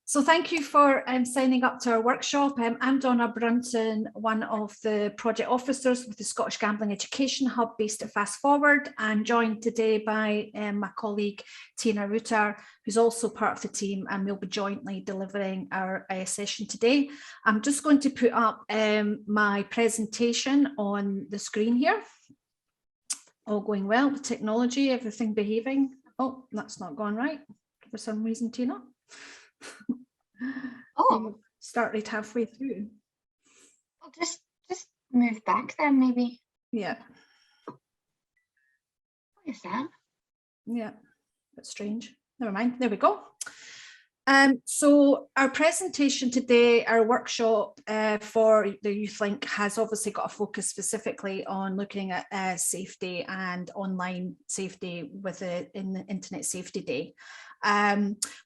So thank you for signing up to our workshop. I'm Donna Brunton, one of the project officers with the Scottish Gambling Education Hub based at Fast Forward, and joined today by my colleague Tina Reuter, who's also part of the team, and we'll be jointly delivering our session today. I'm just going to put up my presentation on the screen here. All going well with technology, everything behaving. Oh, that's not gone right for some reason, Tina. Oh, started halfway through. I'll just move back then, maybe. Yeah. What is that? Yeah, that's strange. Never mind. There we go. So our presentation today, our workshop for the Youth Link, has obviously got a focus specifically on looking at safety and online safety in the Internet Safety Day.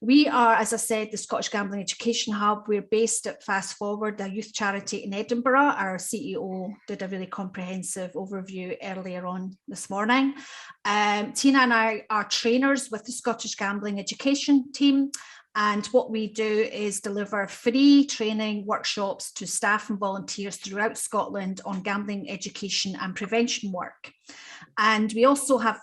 We are, as I said, the Scottish Gambling Education Hub. We're based at Fast Forward, a youth charity in Edinburgh. Our CEO did a really comprehensive overview earlier on this morning. Tina and I are trainers with the Scottish Gambling Education team. And what we do is deliver free training workshops to staff and volunteers throughout Scotland on gambling education and prevention work. And we also have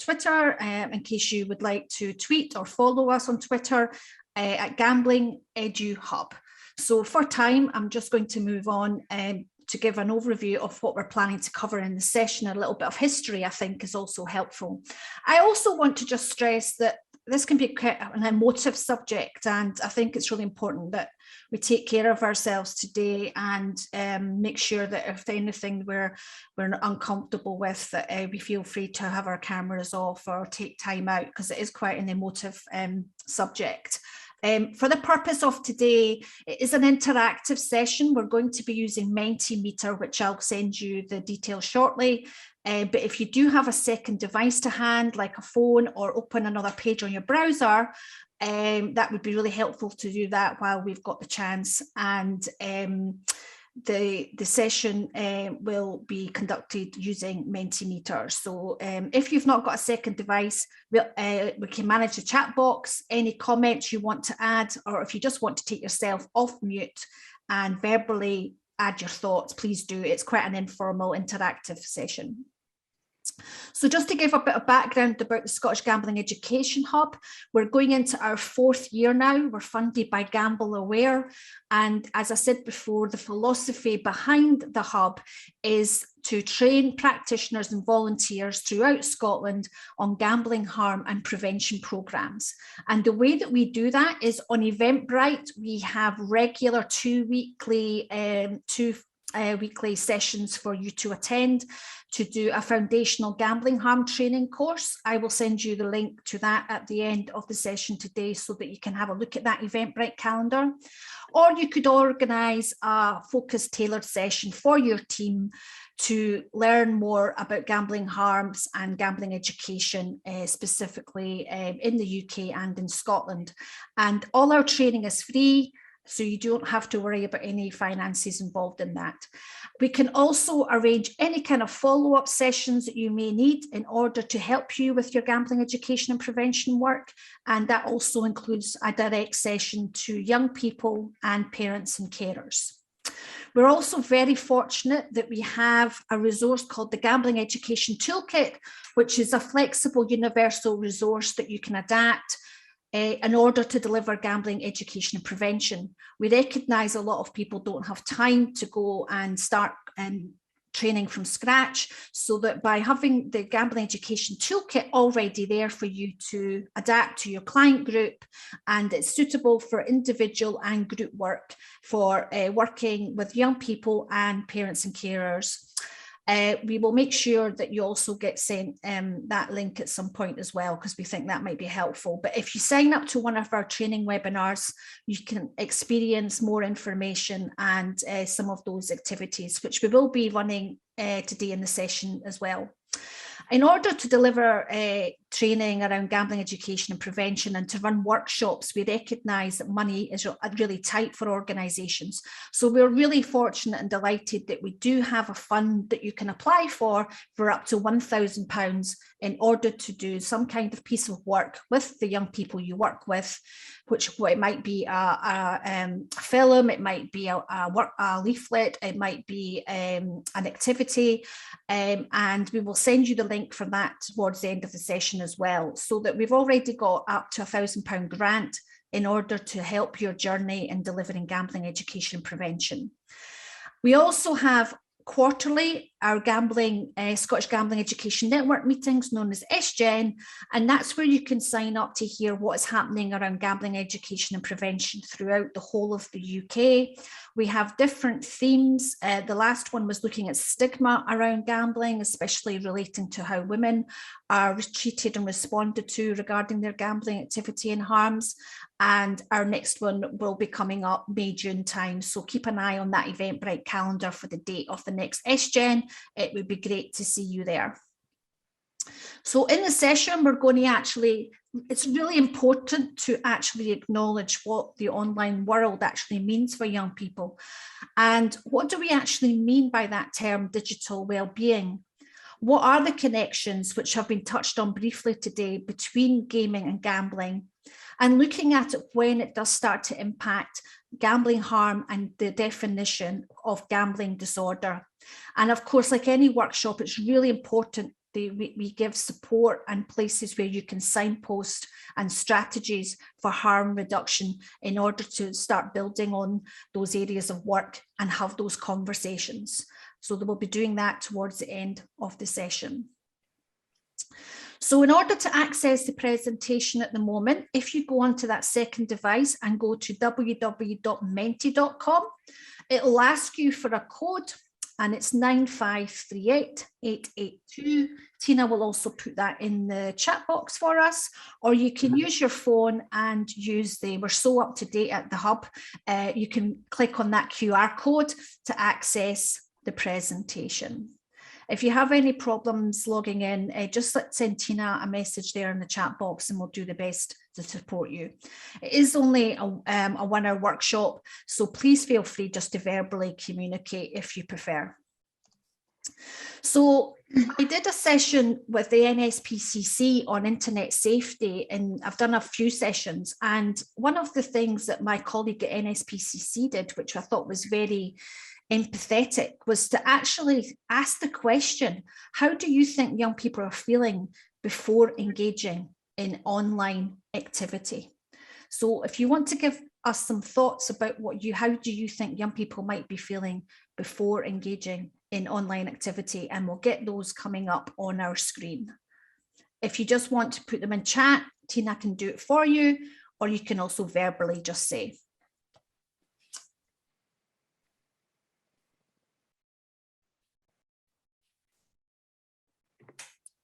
Twitter, in case you would like to tweet or follow us on Twitter, at Gambling Edu Hub. So for time, I'm just going to move on to give an overview of what we're planning to cover in the session. A little bit of history, I think, is also helpful. I also want to just stress that this can be quite an emotive subject, and I think it's really important that we take care of ourselves today and make sure that if anything we're uncomfortable with, that we feel free to have our cameras off or take time out, because it is quite an emotive subject. For the purpose of today, it is an interactive session. We're going to be using Mentimeter, which I'll send you the details shortly. But if you do have a second device to hand, like a phone, or open another page on your browser, that would be really helpful to do that while we've got the chance. And the session will be conducted using Mentimeter. So if you've not got a second device, we can manage the chat box. Any comments you want to add, or if you just want to take yourself off mute and verbally add your thoughts, please do. It's quite an informal, interactive session. So just to give a bit of background about the Scottish Gambling Education Hub, we're going into our 4th year now. We're funded by Gamble Aware. And as I said before, the philosophy behind the hub is to train practitioners and volunteers throughout Scotland on gambling harm and prevention programmes. And the way that we do that is on Eventbrite. We have regular two weekly sessions for you to attend to do a foundational gambling harm training course. I will send you the link to that at the end of the session today so that you can have a look at that Eventbrite calendar. Or you could organise a focused tailored session for your team to learn more about gambling harms and gambling education, specifically in the UK and in Scotland. And all our training is free, so you don't have to worry about any finances involved in that. We can also arrange any kind of follow-up sessions that you may need in order to help you with your gambling education and prevention work. And that also includes a direct session to young people and parents and carers. We're also very fortunate that we have a resource called the Gambling Education Toolkit, which is a flexible universal resource that you can adapt in order to deliver gambling education and prevention. We recognise a lot of people don't have time to go and start training from scratch, so that by having the Gambling Education Toolkit already there for you to adapt to your client group, and it's suitable for individual and group work for working with young people and parents and carers. We will make sure that you also get sent that link at some point as well, because we think that might be helpful. But if you sign up to one of our training webinars, you can experience more information and some of those activities, which we will be running today in the session as well. In order to deliver training around gambling education and prevention, and to run workshops. We recognise that money is really tight for organisations. So we're really fortunate and delighted that we do have a fund that you can apply for up to £1,000 in order to do some kind of piece of work with the young people you work with, which it might be a film, it might be a leaflet, it might be an activity, and we will send you the link for that towards the end of the session as well, so that we've already got up to £1,000 grant in order to help your journey in delivering gambling education prevention. We also have quarterly our Scottish Gambling Education Network meetings, known as SGEN, and that's where you can sign up to hear what is happening around gambling education and prevention throughout the whole of the UK. We have different themes. The last one was looking at stigma around gambling, especially relating to how women are treated and responded to regarding their gambling activity and harms. And our next one will be coming up May, June time. So keep an eye on that Eventbrite calendar for the date of the next SGEN. It would be great to see you there. So in the session, we're going to it's really important to actually acknowledge what the online world actually means for young people. And what do we actually mean by that term, digital well-being? What are the connections, which have been touched on briefly today, between gaming and gambling? And looking at it when it does start to impact gambling harm and the definition of gambling disorder. And of course, like any workshop, it's really important that we give support and places where you can signpost and strategies for harm reduction in order to start building on those areas of work and have those conversations. So they will be doing that towards the end of the session. So in order to access the presentation at the moment, if you go onto that second device and go to www.menti.com, it'll ask you for a code, and it's 9538882. Tina will also put that in the chat box for us, or you can use your phone and use we're so up to date at the hub, you can click on that QR code to access the presentation. If you have any problems logging in, just send Tina a message there in the chat box and we'll do the best to support you. It is only a 1 hour workshop, so please feel free just to verbally communicate if you prefer. So I did a session with the NSPCC on internet safety, and I've done a few sessions. And one of the things that my colleague at NSPCC did, which I thought was very empathetic, was to actually ask the question, how do you think young people are feeling before engaging in online activity? So if you want to give us some thoughts about how do you think young people might be feeling before engaging in online activity, and we'll get those coming up on our screen. If you just want to put them in chat, Tina can do it for you, or you can also verbally just say.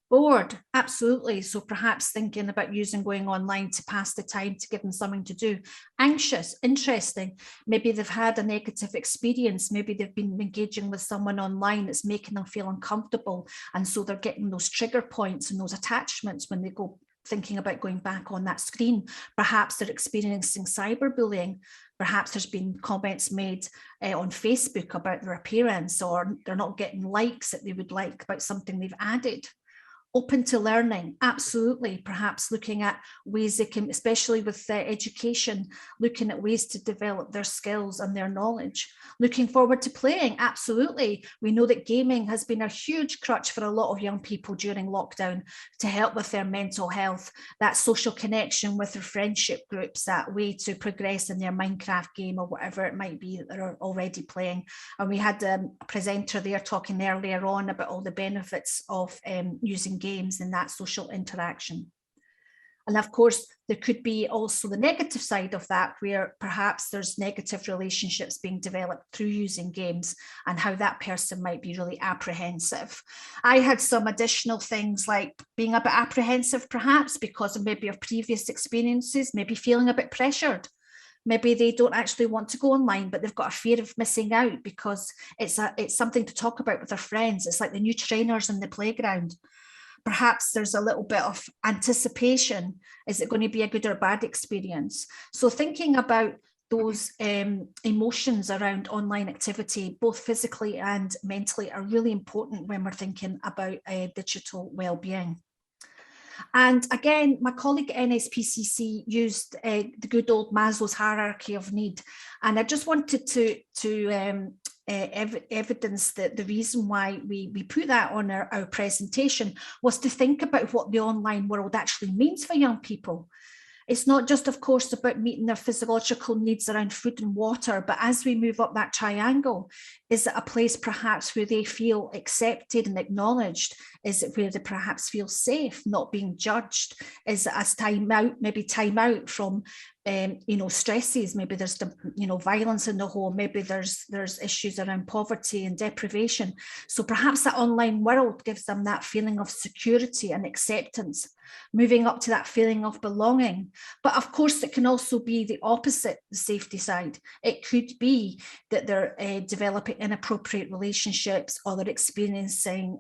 Bored, absolutely. So perhaps thinking about going online to pass the time, to give them something to do. Anxious, interesting. Maybe they've had a negative experience. Maybe they've been engaging with someone online that's making them feel uncomfortable. And so they're getting those trigger points and those attachments when they go thinking about going back on that screen. Perhaps they're experiencing cyberbullying. Perhaps there's been comments made on Facebook about their appearance, or they're not getting likes that they would like about something they've added. Open to learning, absolutely. Perhaps looking at ways they can, especially with education, looking at ways to develop their skills and their knowledge. Looking forward to playing, absolutely. We know that gaming has been a huge crutch for a lot of young people during lockdown to help with their mental health, that social connection with their friendship groups, that way to progress in their Minecraft game or whatever it might be that they're already playing. And we had a presenter there talking earlier on about all the benefits of using games and that social interaction. And of course, there could be also the negative side of that, where perhaps there's negative relationships being developed through using games, and how that person might be really apprehensive. I had some additional things like being a bit apprehensive, perhaps because of maybe of previous experiences, maybe feeling a bit pressured. Maybe they don't actually want to go online, but they've got a fear of missing out because it's something to talk about with their friends. It's like the new trainers in the playground. Perhaps there's a little bit of anticipation. Is it going to be a good or bad experience? So thinking about those emotions around online activity, both physically and mentally, are really important when we're thinking about digital well-being. And again, my colleague at NSPCC used the good old Maslow's hierarchy of need. And I just wanted to evidence that the reason why we put that on our presentation was to think about what the online world actually means for young people. It's not just, of course, about meeting their physiological needs around food and water, but as we move up that triangle, is it a place perhaps where they feel accepted and acknowledged? Is it where they perhaps feel safe, not being judged? Is it as time out, maybe time out from stresses? Maybe there's violence in the home. Maybe there's issues around poverty and deprivation. So perhaps that online world gives them that feeling of security and acceptance, moving up to that feeling of belonging. But of course, it can also be the opposite, the safety side. It could be that they're developing inappropriate relationships, or they're experiencing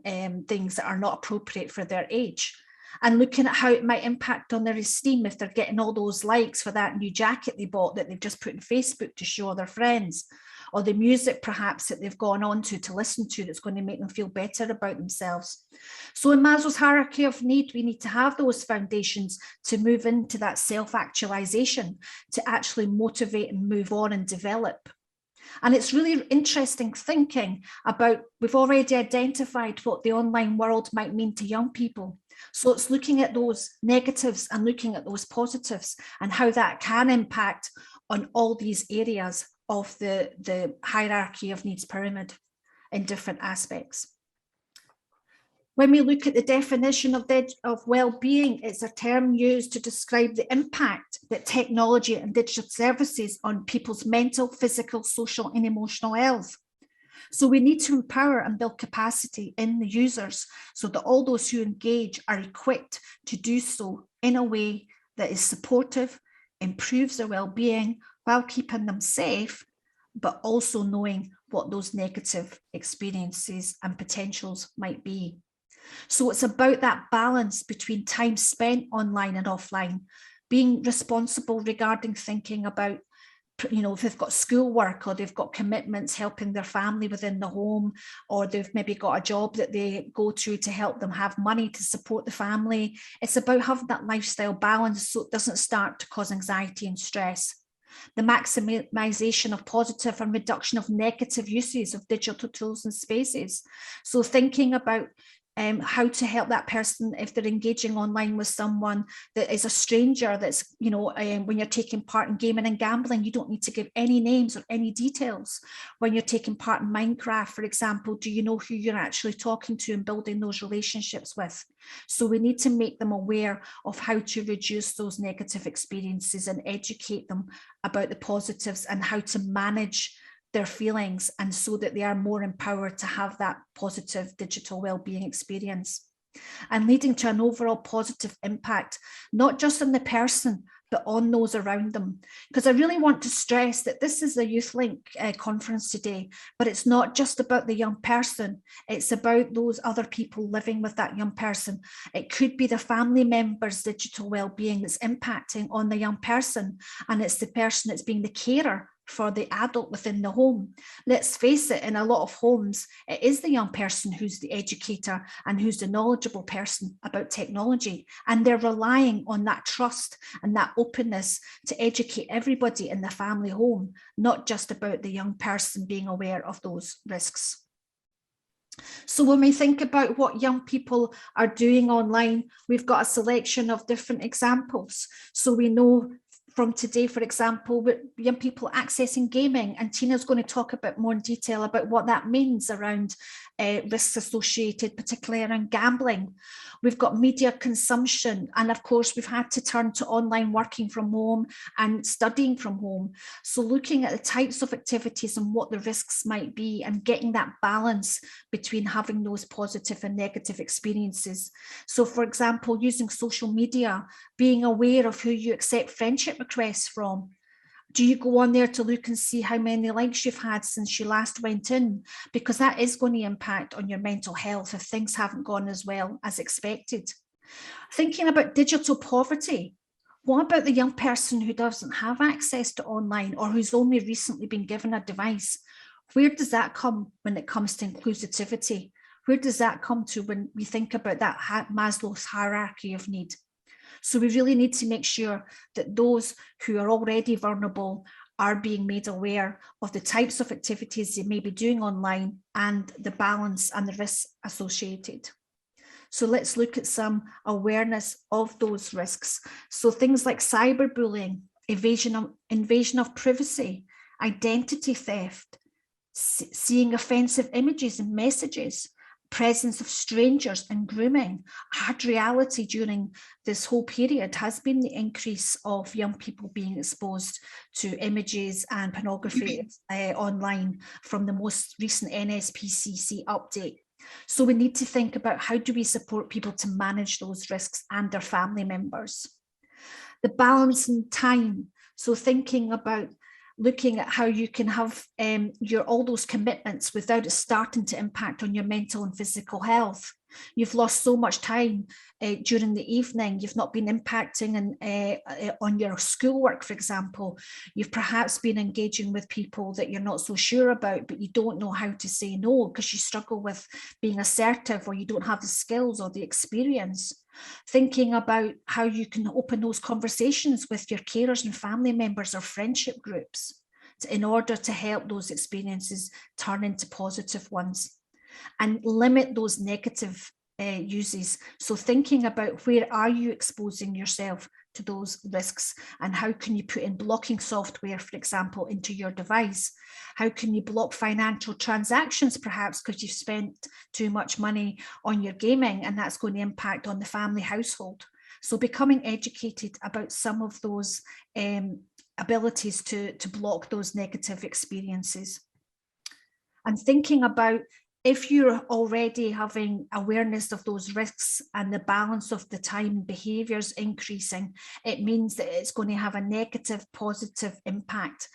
things that are not appropriate for their age. And looking at how it might impact on their esteem if they're getting all those likes for that new jacket they bought that they've just put on Facebook to show their friends, or the music perhaps that they've gone on to listen to that's going to make them feel better about themselves. So in Maslow's hierarchy of need, we need to have those foundations to move into that self-actualization, to actually motivate and move on and develop. And it's really interesting thinking about, we've already identified what the online world might mean to young people. So it's looking at those negatives and looking at those positives and how that can impact on all these areas of the hierarchy of needs pyramid in different aspects. When we look at the definition of well-being, it's a term used to describe the impact that technology and digital services on people's mental, physical, social, and emotional health. So we need to empower and build capacity in the users so that all those who engage are equipped to do so in a way that is supportive, improves their well-being while keeping them safe, but also knowing what those negative experiences and potentials might be. So it's about that balance between time spent online and offline, being responsible regarding thinking about, if they've got schoolwork or they've got commitments helping their family within the home, or they've maybe got a job that they go to help them have money to support the family. It's about having that lifestyle balance so it doesn't start to cause anxiety and stress. The maximization of positive and reduction of negative uses of digital tools and spaces. So thinking about how to help that person if they're engaging online with someone that is a stranger, that's, when you're taking part in gaming and gambling, you don't need to give any names or any details. When you're taking part in Minecraft, for example, do you know who you're actually talking to and building those relationships with? So we need to make them aware of how to reduce those negative experiences and educate them about the positives and how to manage their feelings, and so that they are more empowered to have that positive digital well-being experience, and leading to an overall positive impact, not just on the person, but on those around them. Because I really want to stress that this is a YouthLink conference today, but it's not just about the young person, it's about those other people living with that young person. It could be the family members' digital well-being that's impacting on the young person, and it's the person that's being the carer for the adult within the home. Let's face it, in a lot of homes, it is the young person who's the educator and who's the knowledgeable person about technology. And they're relying on that trust and that openness to educate everybody in the family home, not just about the young person being aware of those risks. So when we think about what young people are doing online, we've got a selection of different examples. So we know from today, for example, with young people accessing gaming, and Tina's going to talk a bit more in detail about what that means around risks associated, particularly around gambling. We've got media consumption, and of course we've had to turn to online working from home and studying from home. So looking at the types of activities and what the risks might be, and getting that balance between having those positive and negative experiences. So for example, using social media, being aware of who you accept friendship requests from. Do you go on there to look and see how many likes you've had since you last went in? Because that is going to impact on your mental health if things haven't gone as well as expected. Thinking about digital poverty. What about the young person who doesn't have access to online or who's only recently been given a device? Where does that come when it comes to inclusivity? Where does that come to when we think about that Maslow's hierarchy of need? So we really need to make sure that those who are already vulnerable are being made aware of the types of activities they may be doing online and the balance and the risks associated. So let's look at some awareness of those risks. So things like cyberbullying, invasion of privacy, identity theft, seeing offensive images and messages, presence of strangers and grooming. Hard reality during this whole period has been the increase of young people being exposed to images and pornography online from the most recent NSPCC update. So we need to think about how do we support people to manage those risks and their family members. The balance in time. So thinking about looking at how you can have all those commitments without it starting to impact on your mental and physical health. You've lost so much time during the evening. You've not been impacting on your schoolwork, for example. You've perhaps been engaging with people that you're not so sure about, but you don't know how to say no because you struggle with being assertive, or you don't have the skills or the experience. Thinking about how you can open those conversations with your carers and family members or friendship groups in order to help those experiences turn into positive ones, and limit those negative uses. So thinking about where are you exposing yourself to those risks, and how can you put in blocking software, for example, into your device? How can you block financial transactions, perhaps because you've spent too much money on your gaming and that's going to impact on the family household? So becoming educated about some of those abilities to block those negative experiences. And thinking about, if you're already having awareness of those risks and the balance of the time behaviours increasing, it means that it's going to have a negative, positive impact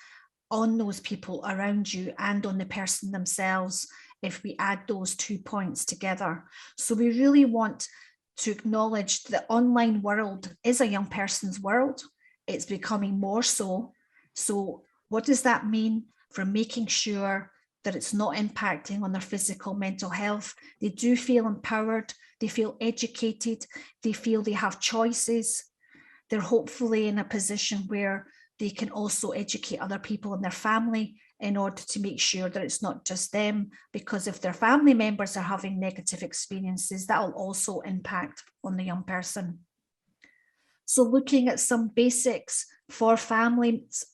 on those people around you and on the person themselves if we add those 2 points together. So we really want to acknowledge the online world is a young person's world. It's becoming more so. So what does that mean for making sure that it's not impacting on their physical, mental health? They do feel empowered, they feel educated, they feel they have choices. They're hopefully in a position where they can also educate other people in their family in order to make sure that it's not just them, because if their family members are having negative experiences, that will also impact on the young person. So looking at some basics for families,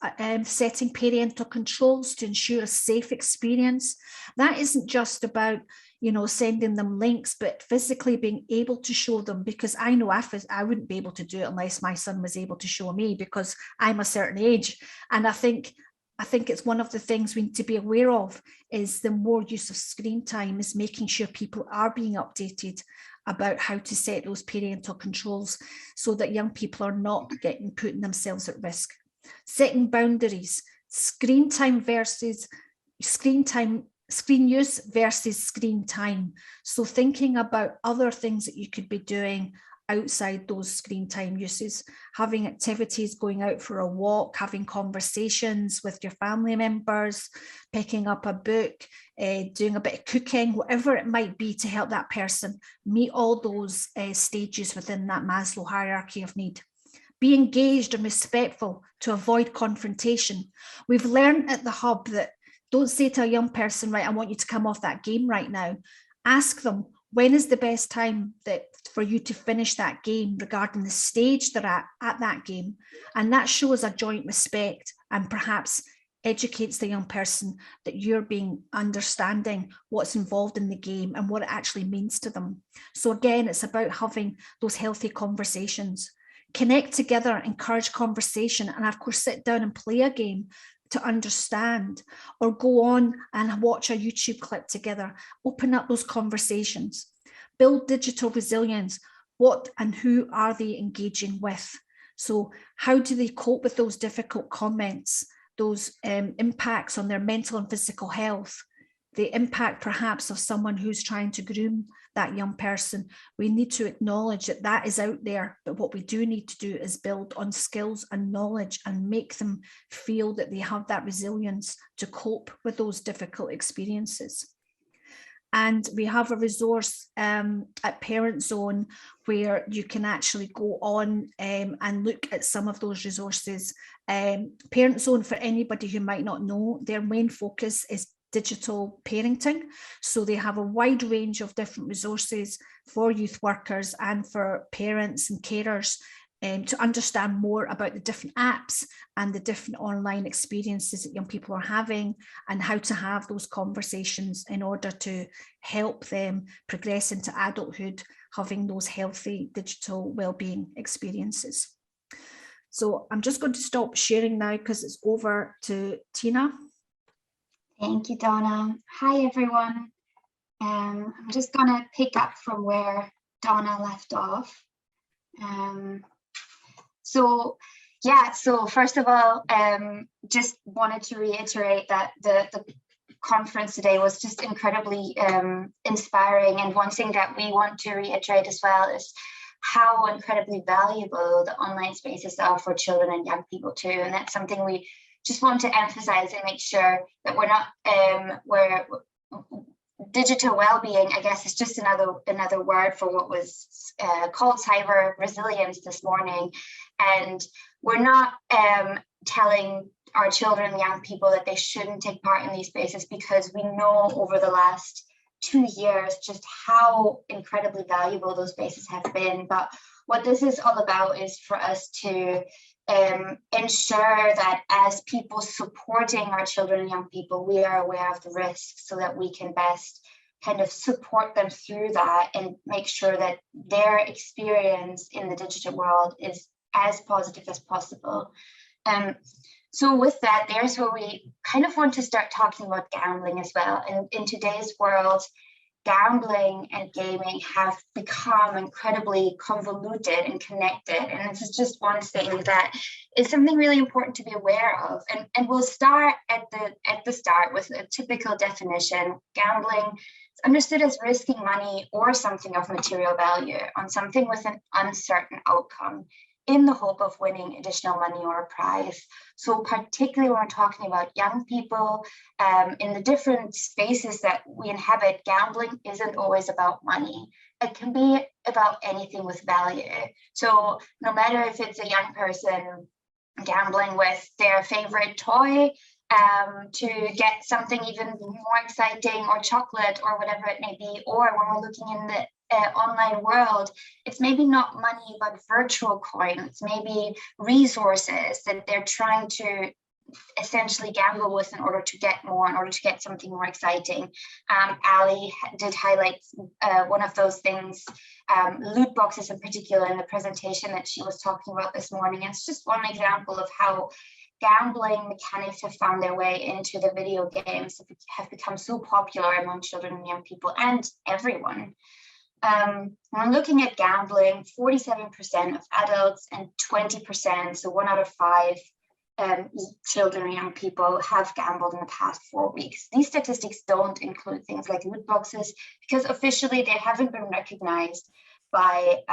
setting parental controls to ensure a safe experience. That isn't just about, sending them links, but physically being able to show them, because I know I wouldn't be able to do it unless my son was able to show me, because I'm a certain age. And I think it's one of the things we need to be aware of is the more use of screen time is making sure people are being updated about how to set those parental controls so that young people are not putting themselves at risk. Setting boundaries, screen use versus screen time. So thinking about other things that you could be doing outside those screen time uses, having activities, going out for a walk, having conversations with your family members, picking up a book, doing a bit of cooking, whatever it might be to help that person meet all those stages within that Maslow hierarchy of need. Be engaged and respectful to avoid confrontation. We've learned at the Hub that don't say to a young person, right, I want you to come off that game right now. Ask them, when is the best time for you to finish that game regarding the stage they're at that game? And that shows a joint respect and perhaps educates the young person that you're being understanding what's involved in the game and what it actually means to them. So again, it's about having those healthy conversations. Connect together, encourage conversation, and of course sit down and play a game to understand, or go on and watch a YouTube clip together. Open up those conversations. Build digital resilience. What and who are they engaging with? So how do they cope with those difficult comments, those impacts on their mental and physical health, the impact perhaps of someone who's trying to groom that young person? We need to acknowledge that that is out there, but what we do need to do is build on skills and knowledge and make them feel that they have that resilience to cope with those difficult experiences. And we have a resource at Parent Zone where you can actually go on and look at some of those resources. Parent Zone, for anybody who might not know, their main focus is digital parenting. So they have a wide range of different resources for youth workers and for parents and carers to understand more about the different apps and the different online experiences that young people are having, and how to have those conversations in order to help them progress into adulthood, having those healthy digital wellbeing experiences. So I'm just going to stop sharing now because it's over to Tina. Thank you, Donna. Hi, everyone. I'm just going to pick up from where Donna left off. So first of all, just wanted to reiterate that the conference today was just incredibly inspiring. And one thing that we want to reiterate as well is how incredibly valuable the online spaces are for children and young people too. And that's something we just want to emphasize and make sure that we're not, digital well-being, I guess, is just another word for what was called cyber resilience this morning. And we're not telling our children and young people that they shouldn't take part in these spaces, because we know over the last 2 years just how incredibly valuable those spaces have been. But what this is all about is for us to ensure that as people supporting our children and young people, we are aware of the risks so that we can best kind of support them through that and make sure that their experience in the digital world is as positive as possible. So with that, there's where we kind of want to start talking about gambling as well. And in today's world, gambling and gaming have become incredibly convoluted and connected. And this is just one thing that is something really important to be aware of. And we'll start at the start with a typical definition. Gambling is understood as risking money or something of material value on something with an uncertain outcome in the hope of winning additional money or a prize. So particularly when we're talking about young people, in the different spaces that we inhabit, gambling isn't always about money. It can be about anything with value. So no matter if it's a young person gambling with their favorite toy to get something even more exciting, or chocolate, or whatever it may be, or when we're looking in the online world, it's maybe not money, but virtual coins, maybe resources that they're trying to essentially gamble with in order to get more, in order to get something more exciting. Ali did highlight one of those things, loot boxes in particular, in the presentation that she was talking about this morning. It's just one example of how gambling mechanics have found their way into the video games that have become so popular among children and young people and everyone. When looking at gambling, 47% of adults and 20%, so 1 out of 5 children and young people have gambled in the past 4 weeks. These statistics don't include things like loot boxes, because officially they haven't been recognized by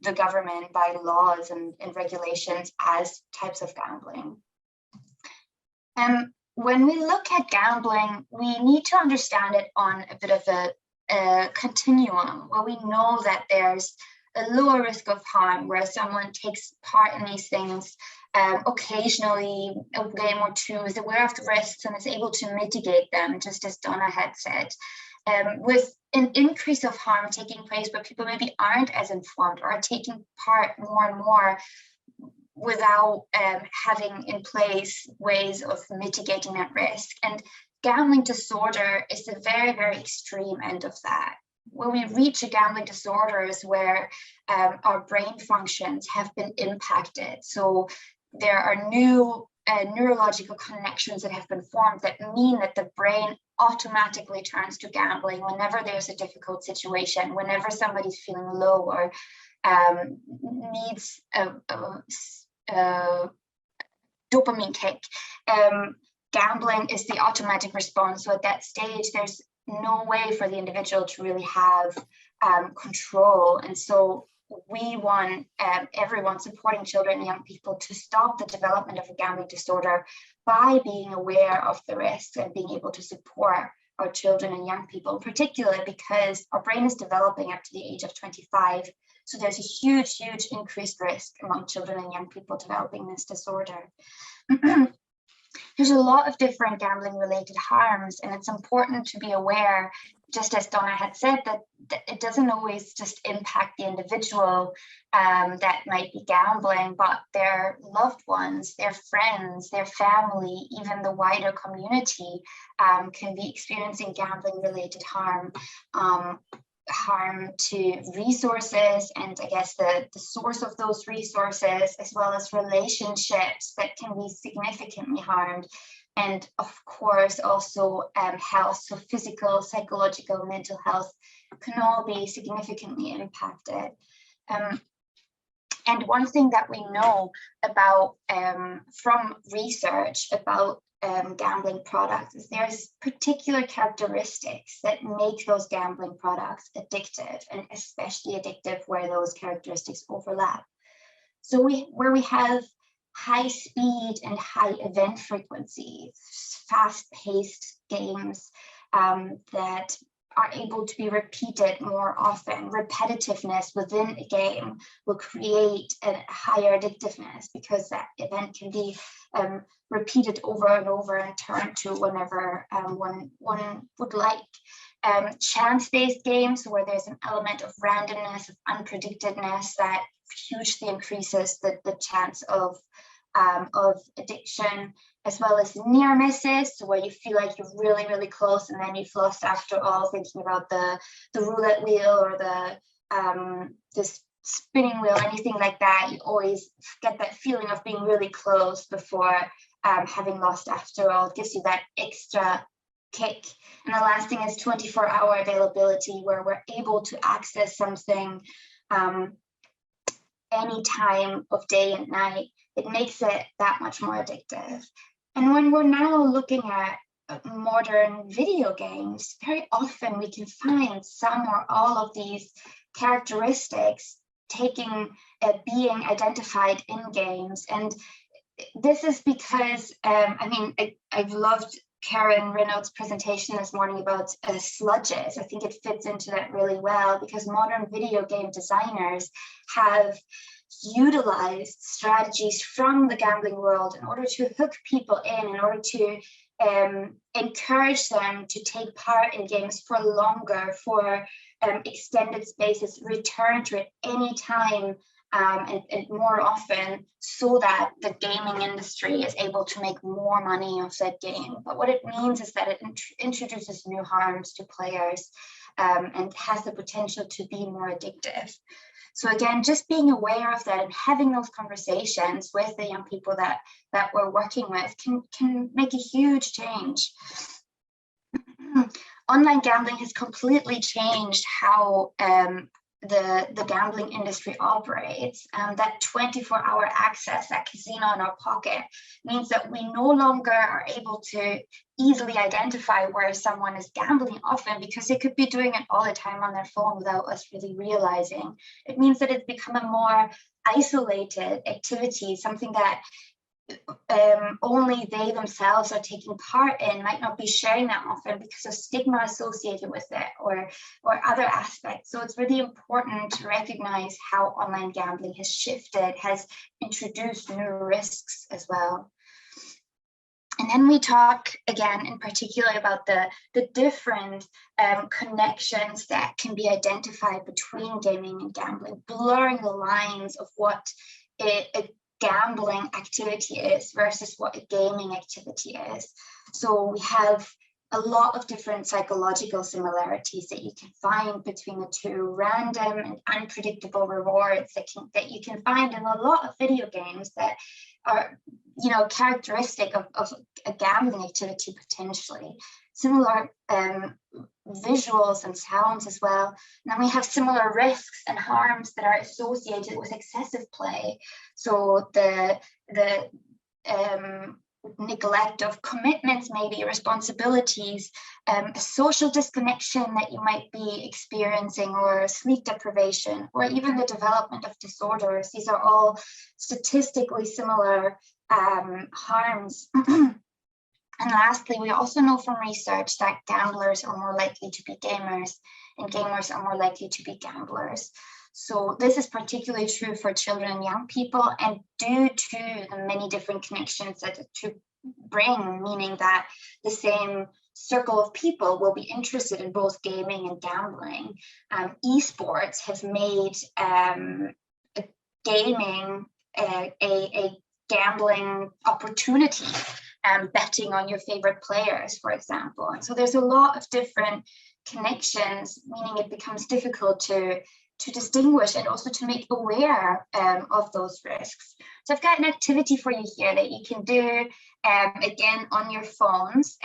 the government, by laws and regulations as types of gambling. When we look at gambling, we need to understand it on a bit of a continuum, where we know that there's a lower risk of harm, where someone takes part in these things occasionally, a game or two, is aware of the risks and is able to mitigate them, just as Donna had said. With an increase of harm taking place where people maybe aren't as informed or are taking part more and more without having in place ways of mitigating that risk. And gambling disorder is the very, very extreme end of that. When we reach a gambling disorder is where our brain functions have been impacted. So there are new neurological connections that have been formed that mean that the brain automatically turns to gambling whenever there's a difficult situation, whenever somebody's feeling low or needs a dopamine kick. Gambling is the automatic response. So at that stage, there's no way for the individual to really have control. And so we want everyone supporting children and young people to stop the development of a gambling disorder by being aware of the risks and being able to support our children and young people, particularly because our brain is developing up to the age of 25. So there's a huge increased risk among children and young people developing this disorder. There's a lot of different gambling related harms, and it's important to be aware, just as Donna had said, that it doesn't always just impact the individual that might be gambling, but their loved ones, their friends, their family, even the wider community can be experiencing gambling related harm. Harm to resources and I guess the source of those resources, as well as relationships that can be significantly harmed, and of course also health, so physical, psychological, mental health can all be significantly impacted. And one thing that we know about from research about gambling products is there's particular characteristics that make those gambling products addictive, and especially addictive where those characteristics overlap. So where we have high speed and high event frequency, fast-paced games that are able to be repeated more often. Repetitiveness within a game will create a higher addictiveness because that event can be repeated over and over and turned to whenever one would like. Chance-based games where there's an element of randomness, of unpredictedness that hugely increases the chance of addiction, as well as near misses, so where you feel like you're really close and then you've lost after all, thinking about the roulette wheel or the spinning wheel, anything like that. You always get that feeling of being really close before having lost after all. It gives you that extra kick. And the last thing is 24-hour availability, where we're able to access something any time of day and night. It makes it that much more addictive. And when we're now looking at modern video games, very often we can find some or all of these characteristics being identified in games. And this is because, I've loved Karen Reynolds' presentation this morning about sludges. I think it fits into that really well, because modern video game designers have utilized strategies from the gambling world in order to hook people in order to encourage them to take part in games for longer, for extended spaces, return to it anytime and more often, so that the gaming industry is able to make more money off that game. But what it means is that it introduces new harms to players and has the potential to be more addictive. So again, just being aware of that and having those conversations with the young people that we're working with can make a huge change. Online gambling has completely changed how the gambling industry operates. That 24-hour access, that casino in our pocket, means that we no longer are able to easily identify where someone is gambling often, because they could be doing it all the time on their phone without us really realizing. It means that it's become a more isolated activity, something that only they themselves are taking part in, might not be sharing that often because of stigma associated with it or other aspects. So it's really important to recognize how online gambling has shifted, has introduced new risks as well. And then we talk again in particular about the different connections that can be identified between gaming and gambling, blurring the lines of what a gambling activity is versus what a gaming activity is. So we have a lot of different psychological similarities that you can find between the two, random and unpredictable rewards that you can find in a lot of video games that are, characteristic of a gambling activity potentially. similar visuals and sounds as well. And then we have similar risks and harms that are associated with excessive play. So the neglect of commitments, maybe responsibilities, a social disconnection that you might be experiencing, or sleep deprivation, or even the development of disorders. These are all statistically similar harms. And lastly, we also know from research that gamblers are more likely to be gamers, and gamers are more likely to be gamblers. So this is particularly true for children and young people, and due to the many different connections that the two bring, meaning that the same circle of people will be interested in both gaming and gambling. Esports has made gaming a gambling opportunity, betting on your favorite players, for example. And so there's a lot of different connections, meaning it becomes difficult to distinguish and also to make aware of those risks. So I've got an activity for you here that you can do, again, on your phones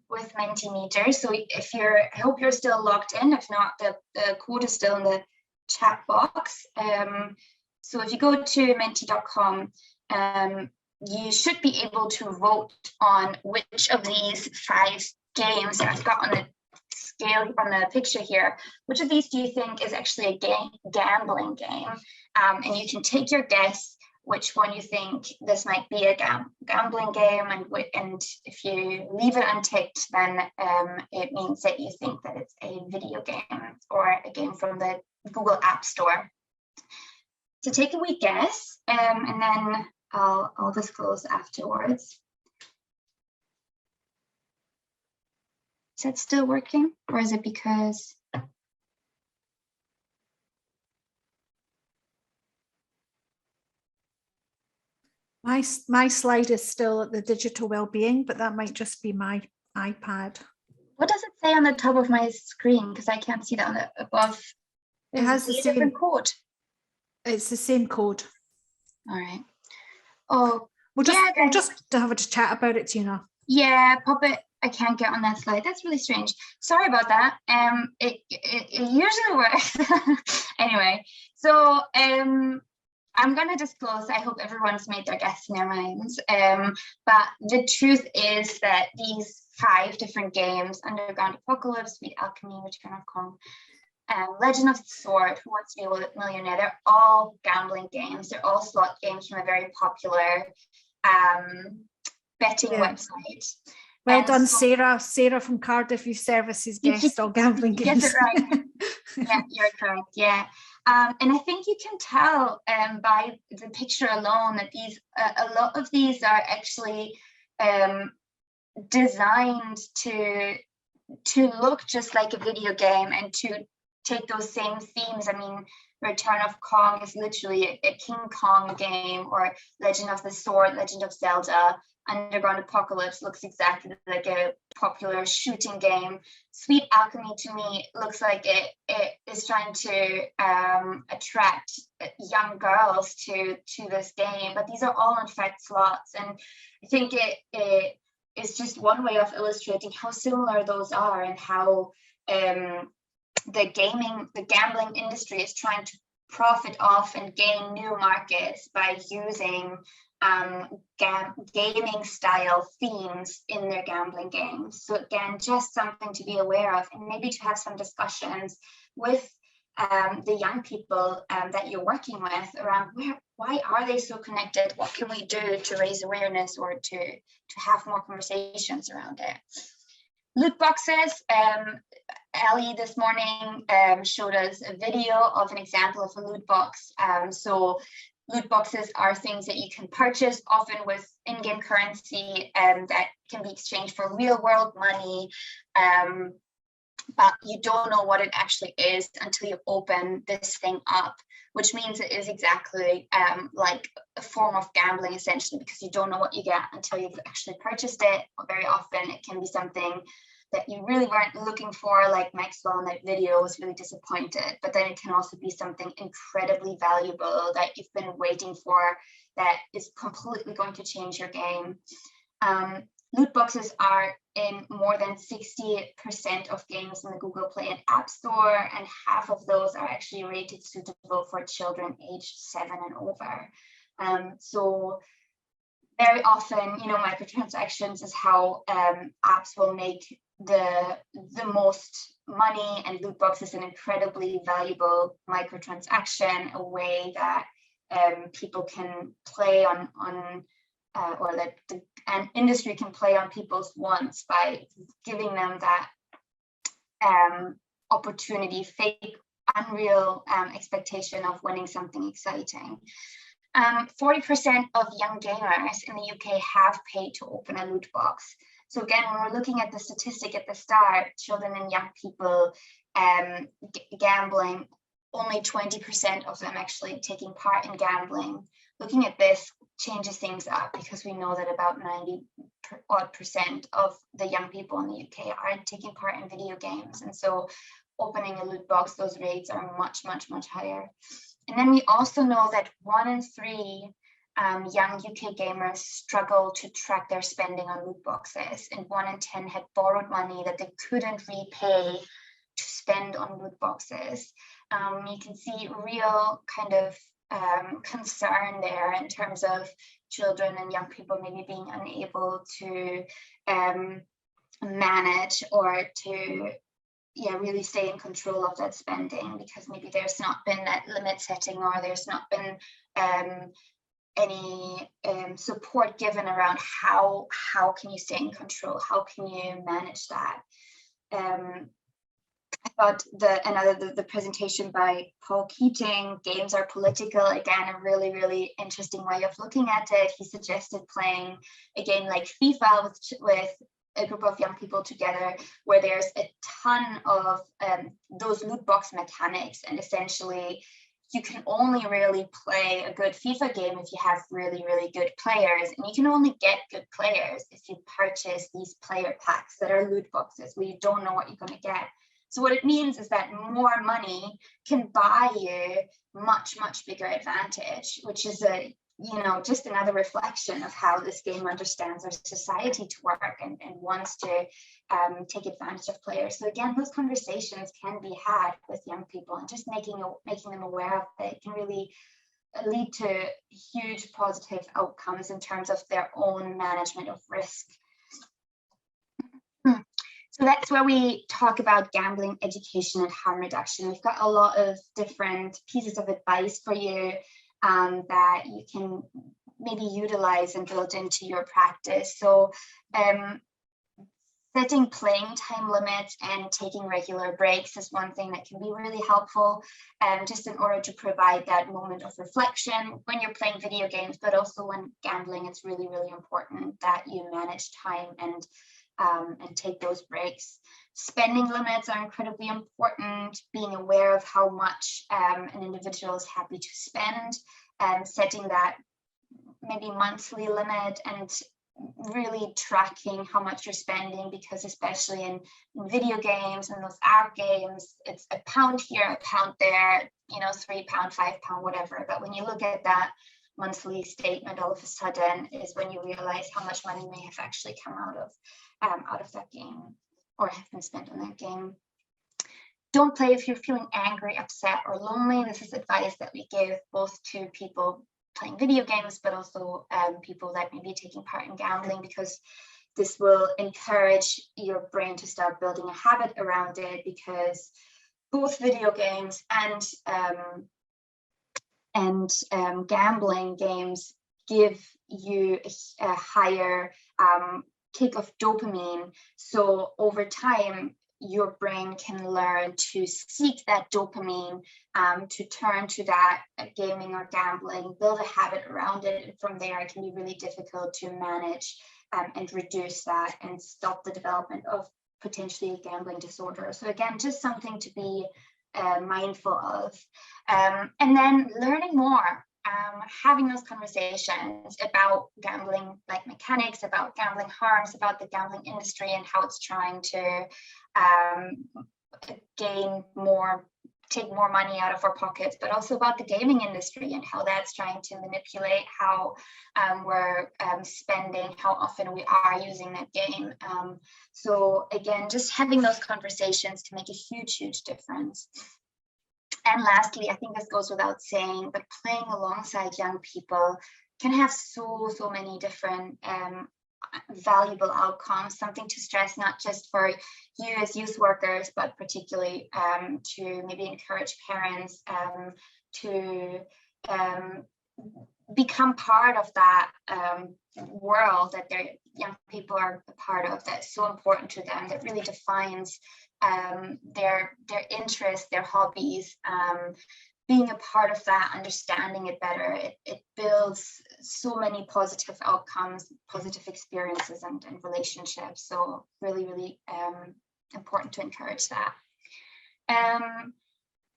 with Mentimeter. So if I hope you're still logged in. If not, the code is still in the chat box. So if you go to menti.com, you should be able to vote on which of these 5 games that I've got on the scale on the picture here, which of these do you think is actually a gambling game? And you can take your guess which one you think this might be a gambling game, and if you leave it unticked, then it means that you think that it's a video game or a game from the Google App Store. So take a wee guess, and then I'll disclose afterwards. Is that still working, or is it because? My slide is still at the digital well-being, but that might just be my iPad. What does it say on the top of my screen? Because I can't see that on the above. It has the same different code. It's the same code. All right. Oh, we'll just have a chat about it, Tina. Yeah, pop it. I can't get on that slide. That's really strange. Sorry about that. It usually works. Anyway, so I'm going to disclose. I hope everyone's made their guess in their minds. But the truth is that these 5 different games: Underground Apocalypse, Sweet Alchemy, Return of Kong, Legend of the Sword, Who Wants to Be a Millionaire, they're all gambling games. They're all slot games from a very popular betting website. Well done, Sarah. Sarah from Cardiff Youth Services guessed all gambling games. Get it right. Yeah, you're correct. Yeah. And I think you can tell by the picture alone that a lot of these are actually designed to look just like a video game and to take those same themes. I mean, Return of Kong is literally a King Kong game, or Legend of the Sword, Legend of Zelda. Underground Apocalypse looks exactly like a popular shooting game. Sweet Alchemy, to me, looks like it is trying to attract young girls to this game, but these are all in fact slots. And I think it is just one way of illustrating how similar those are, and how the gambling industry is trying to profit off and gain new markets by using gaming style themes in their gambling games. So again, just something to be aware of, and maybe to have some discussions with the young people that you're working with around why are they so connected? What can we do to raise awareness or to have more conversations around it? Loot boxes. Ellie this morning showed us a video of an example of a loot box. So loot boxes are things that you can purchase, often with in-game currency that can be exchanged for real-world money, but you don't know what it actually is until you open this thing up, which means it is exactly like a form of gambling, essentially, because you don't know what you get until you've actually purchased it. Very often it can be something that you really weren't looking for, like Maxwell in that video was really disappointed, but then it can also be something incredibly valuable that you've been waiting for, that is completely going to change your game. Loot boxes are in more than 60% of games in the Google Play and App Store, and half of those are actually rated suitable for children aged 7 and over. So very often, you know, microtransactions is how apps will make the most money, and loot boxes an incredibly valuable microtransaction, a way that people can play on or that an industry can play on people's wants by giving them that opportunity, fake, unreal expectation of winning something exciting. 40% of young gamers in the UK have paid to open a loot box. So again, when we're looking at the statistic at the start, children and young people gambling, only 20% of them actually taking part in gambling. Looking at this changes things up, because we know that about 90% of the young people in the UK aren't taking part in video games. And so opening a loot box, those rates are much, much, much higher. And then we also know that 1 in 3 young UK gamers struggle to track their spending on loot boxes, and 1 in 10 had borrowed money that they couldn't repay to spend on loot boxes. You can see real kind of concern there in terms of children and young people maybe being unable to manage or to really stay in control of that spending, because maybe there's not been that limit setting, or there's not been any support given around how can you stay in control, how can you manage that. I thought the presentation by Paul Keating, Games Are Political, again, a really, really interesting way of looking at it. He suggested playing a game like FIFA with a group of young people together, where there's a ton of those loot box mechanics, and essentially you can only really play a good FIFA game if you have really, really good players, and you can only get good players if you purchase these player packs that are loot boxes where you don't know what you're going to get. So what it means is that more money can buy you much, much bigger advantage, which is just another reflection of how this game understands our society to work and wants to take advantage of players. So again, those conversations can be had with young people, and just making them aware of it can really lead to huge positive outcomes in terms of their own management of risk. So that's where we talk about gambling education and harm reduction. We've got a lot of different pieces of advice for you that you can maybe utilize and build into your practice. So setting playing time limits and taking regular breaks is one thing that can be really helpful, just in order to provide that moment of reflection when you're playing video games, but also when gambling. It's really, really important that you manage time and take those breaks. Spending limits are incredibly important, being aware of how much an individual is happy to spend, setting that maybe monthly limit, and really tracking how much you're spending, because especially in video games and those app games, it's £1 here, £1 there, £3, £5, whatever. But when you look at that monthly statement, all of a sudden is when you realize how much money may have actually come out of that game, or have been spent on that game. Don't play if you're feeling angry, upset, or lonely. This is advice that we give both to people playing video games, but also people that may be taking part in gambling, because this will encourage your brain to start building a habit around it, because both video games and gambling games give you a higher kick of dopamine. So over time, your brain can learn to seek that dopamine, to turn to that gaming or gambling, build a habit around it. And from there, it can be really difficult to manage and reduce that and stop the development of potentially a gambling disorder. So again, just something to be mindful of. And then learning more. Having those conversations about gambling like mechanics, about gambling harms, about the gambling industry and how it's trying to gain more take more money out of our pockets, but also about the gaming industry and how that's trying to manipulate how we're spending, how often we are using that game. So again, just having those conversations can make a huge, huge difference. And lastly, I think this goes without saying, but playing alongside young people can have so many different valuable outcomes, something to stress, not just for you as youth workers, but particularly to maybe encourage parents to become part of that world that their young people are a part of, that's so important to them, that really defines their interests, their hobbies. Being a part of that, understanding it better, it builds so many positive outcomes, positive experiences and relationships. So really important to encourage that.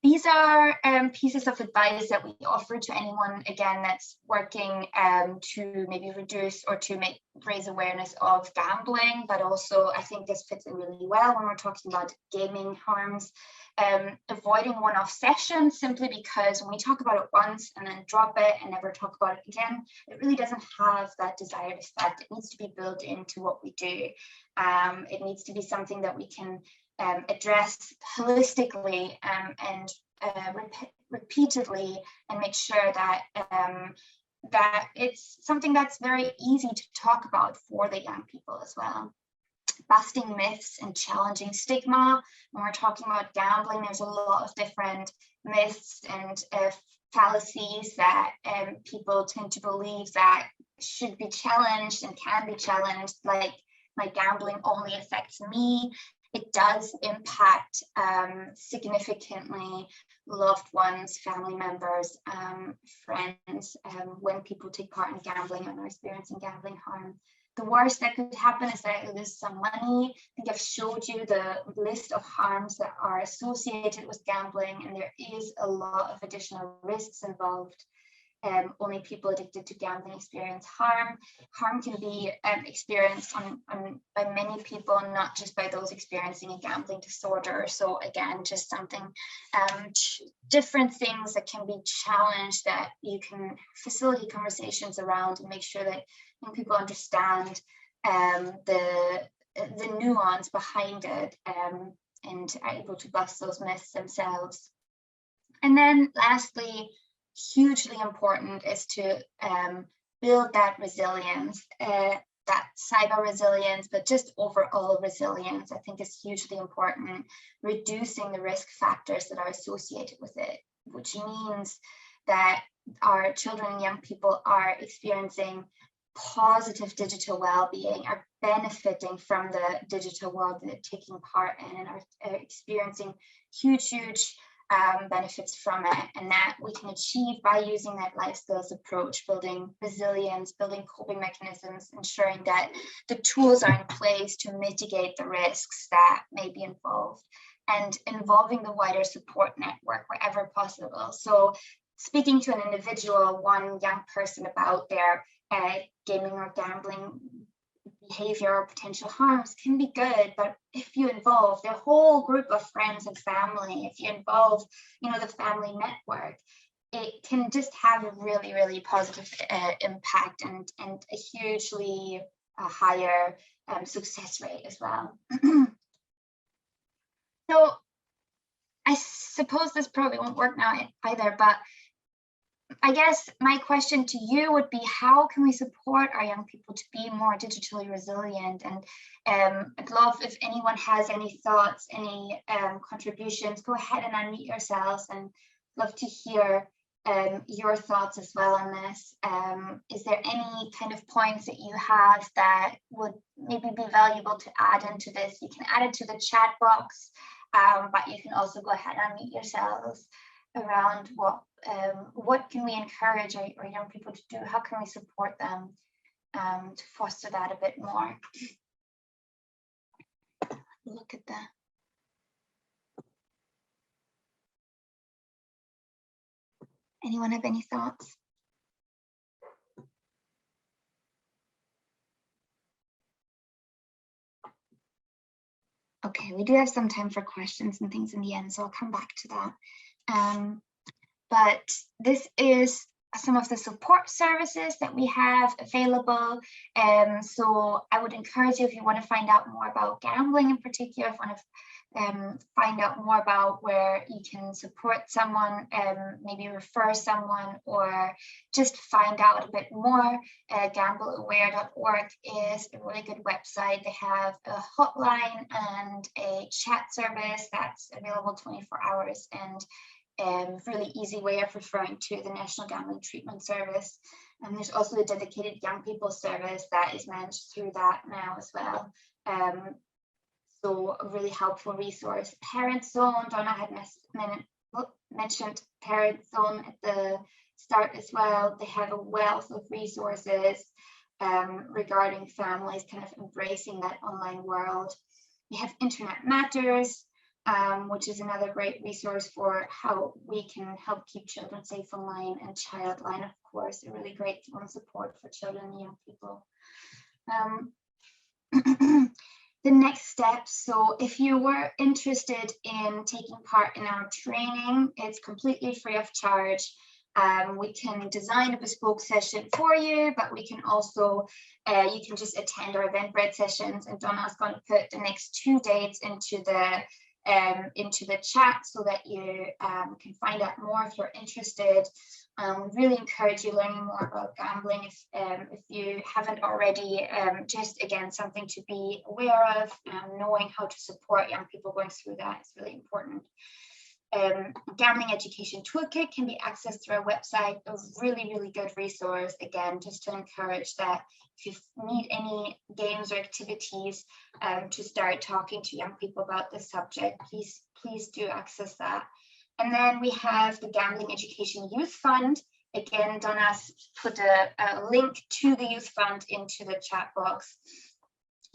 These are pieces of advice that we offer to anyone, again, that's working to maybe reduce or to raise awareness of gambling, but also I think this fits in really well when we're talking about gaming harms. Avoiding one-off sessions, simply because when we talk about it once and then drop it and never talk about it again, it really doesn't have that desired effect. It needs to be built into what we do. It needs to be something that we can address holistically and repeatedly, and make sure that that it's something that's very easy to talk about for the young people as well. Busting myths and challenging stigma. When we're talking about gambling, there's a lot of different myths and fallacies that people tend to believe that should be challenged and can be challenged, like my gambling only affects me. It does impact significantly loved ones, family members, friends, when people take part in gambling and are experiencing gambling harm. The worst that could happen is that you lose some money. I think I've showed you the list of harms that are associated with gambling, and there is a lot of additional risks involved. Only people addicted to gambling experience harm. Harm can be experienced by many people, not just by those experiencing a gambling disorder. So again, just something, different things that can be challenged that you can facilitate conversations around and make sure that when people understand the nuance behind it and are able to bust those myths themselves. And then lastly, hugely important is to build that resilience, that cyber resilience, but just overall resilience, I think is hugely important. Reducing the risk factors that are associated with it, which means that our children and young people are experiencing positive digital well-being, are benefiting from the digital world that they're taking part in, and are experiencing huge benefits from it, and that we can achieve by using that life skills approach, building resilience, building coping mechanisms, ensuring that the tools are in place to mitigate the risks that may be involved, and involving the wider support network wherever possible. So speaking to an individual, one young person about their gaming or gambling behavior or potential harms can be good, but if you involve the whole group of friends and family, if you involve, the family network, it can just have a really positive impact and a hugely higher success rate as well. So I suppose this probably won't work now either, but I guess my question to you would be, how can we support our young people to be more digitally resilient? And I'd love if anyone has any thoughts, any contributions, go ahead and unmute yourselves, and love to hear your thoughts as well on this. Is there any kind of points that you have that would maybe be valuable to add into this? You can add it to the chat box, but you can also go ahead and unmute yourselves around what can we encourage our young people to do? How can we support them to foster that a bit more? Look at that. Anyone have any thoughts? Okay, we do have some time for questions and things in the end, so I'll come back to that. But this is some of the support services that we have available. So I would encourage you, if you want to find out more about gambling in particular, if you want to find out more about where you can support someone, maybe refer someone, or just find out a bit more, gambleaware.org is a really good website. They have a hotline and a chat service that's available 24 hours, and really easy way of referring to the National Gambling Treatment Service. And there's also a dedicated young people service that is managed through that now as well. So a really helpful resource. Parent Zone, Donna had mentioned Parent Zone at the start as well. They have a wealth of resources regarding families kind of embracing that online world. We have Internet Matters, which is another great resource for how we can help keep children safe online, and Childline, of course, a really great form of support for children and young people. The next steps, so if you were interested in taking part in our training, it's completely free of charge. We can design a bespoke session for you, but we can also, you can just attend our Eventbrite sessions, and Donna's going to put the next 2 dates into the chat so that you can find out more if you're interested. We really encourage you learning more about gambling if you haven't already. Just again, something to be aware of, knowing how to support young people going through that is really important. Gambling Education Toolkit can be accessed through our website, a really good resource, again, just to encourage that if you need any games or activities to start talking to young people about this subject, please do access that. And then we have the Gambling Education Youth Fund. Again, Donna's put a link to the Youth Fund into the chat box.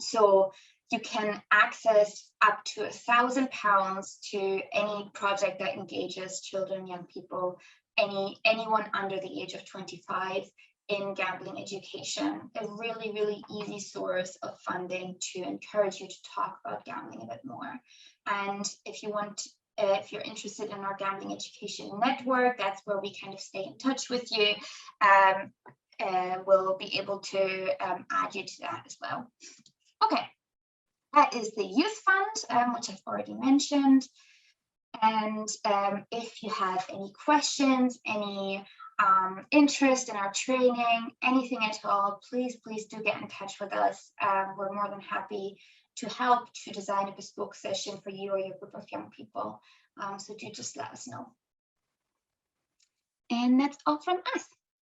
So you can access up to £1,000 to any project that engages children, young people, anyone under the age of 25 in gambling education. A really easy source of funding to encourage you to talk about gambling a bit more. And if you want, if you're interested in our Gambling Education Network, that's where we kind of stay in touch with you. We'll be able to add you to that as well. Okay. That is the Youth Fund, which I've already mentioned. And if you have any questions, any interest in our training, anything at all, please do get in touch with us. We're more than happy to help to design a bespoke session for you or your group of young people. So do just let us know. And that's all from us.